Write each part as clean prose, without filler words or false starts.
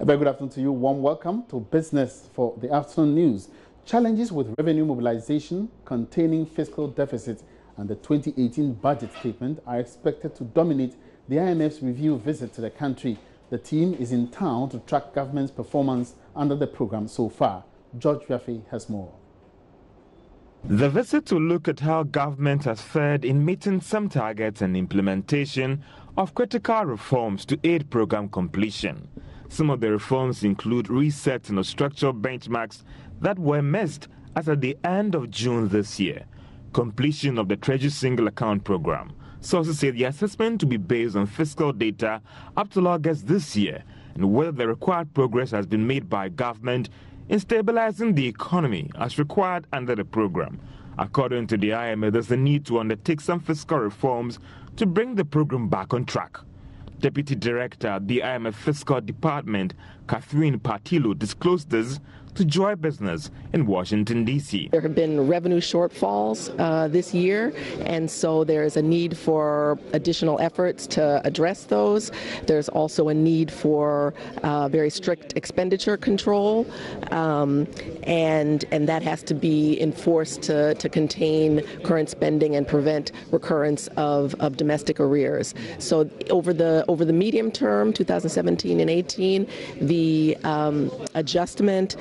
A very good afternoon to you. Warm welcome to Business for the Afternoon News. Challenges with revenue mobilization, containing fiscal deficit, and the 2018 budget statement are expected to dominate the IMF's review visit to the country. The team is in town to track government's performance under the program so far. George Rafi has more. The visit will look at how government has fared in meeting some targets and implementation of critical reforms to aid program completion. Some of the reforms include resetting of structural benchmarks that were missed as at the end of June this year, completion of the Treasury Single Account Program. Sources say the assessment to be based on fiscal data up to August this year and whether the required progress has been made by government in stabilizing the economy as required under the program. According to the IMF, there's a need to undertake some fiscal reforms to bring the program back on track. Deputy Director of the IMF Fiscal Department, Catherine Partilo, disclosed this to Joy Business in Washington, D.C. There have been revenue shortfalls this year, and so there's a need for additional efforts to address those. There's also a need for very strict expenditure control, and that has to be enforced to contain current spending and prevent recurrence of domestic arrears. So over the medium term, 2017 and 18, the adjustment,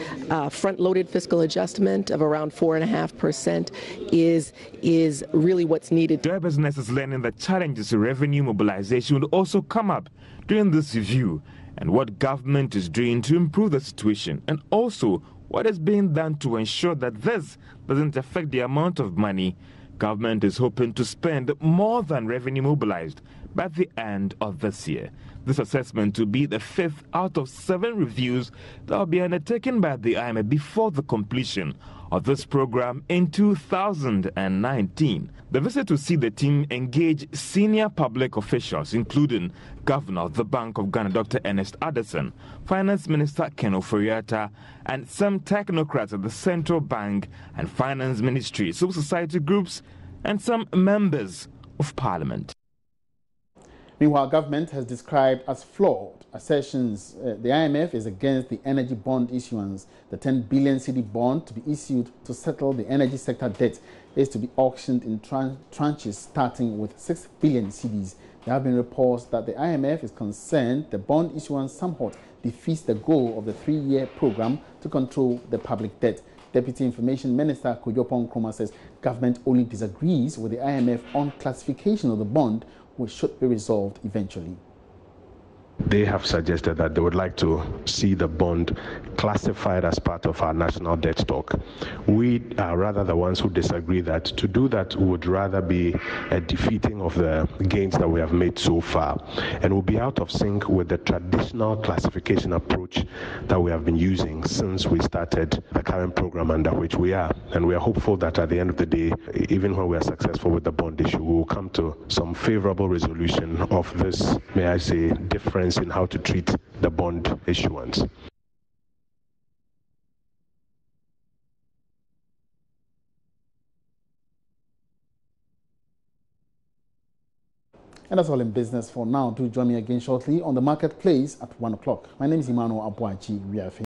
front-loaded fiscal adjustment of around 4.5% is really what's needed. Joy Business is learning that challenges to revenue mobilization will also come up during this review, and what government is doing to improve the situation, and also what is being done to ensure that this doesn't affect the amount of money government is hoping to spend more than revenue mobilized by the end of this year. This assessment will be the 5th out of 7 reviews that will be undertaken by the IMF before the completion of this program in 2019. The visit will see the team engage senior public officials, including Governor of the Bank of Ghana, Dr. Ernest Addison, Finance Minister Ken Ofori-Atta, and some technocrats at the Central Bank and Finance Ministry, civil society groups, and some members of Parliament. Meanwhile, government has described as flawed assertions the IMF is against the energy bond issuance. The 10 billion cedi bond to be issued to settle the energy sector debt is to be auctioned in tranches starting with 6 billion cedis. There have been reports that the IMF is concerned the bond issuance somewhat defeats the goal of the 3-year program to control the public debt. Deputy Information Minister Koyopon Nkrumah says government only disagrees with the IMF on classification of the bond, which should be resolved eventually. They have suggested that they would like to see the bond classified as part of our national debt stock. We are rather the ones who disagree that to do that would rather be a defeating of the gains that we have made so far, and will be out of sync with the traditional classification approach that we have been using since we started the current program under which we are. And we are hopeful that at the end of the day, even when we are successful with the bond issue, we will come to some favorable resolution of this, may I say, difference in how to treat the bond issuance. And that's all in business for now. Do join me again shortly on the marketplace at 1 o'clock. My name is Emmanuel Abuaji.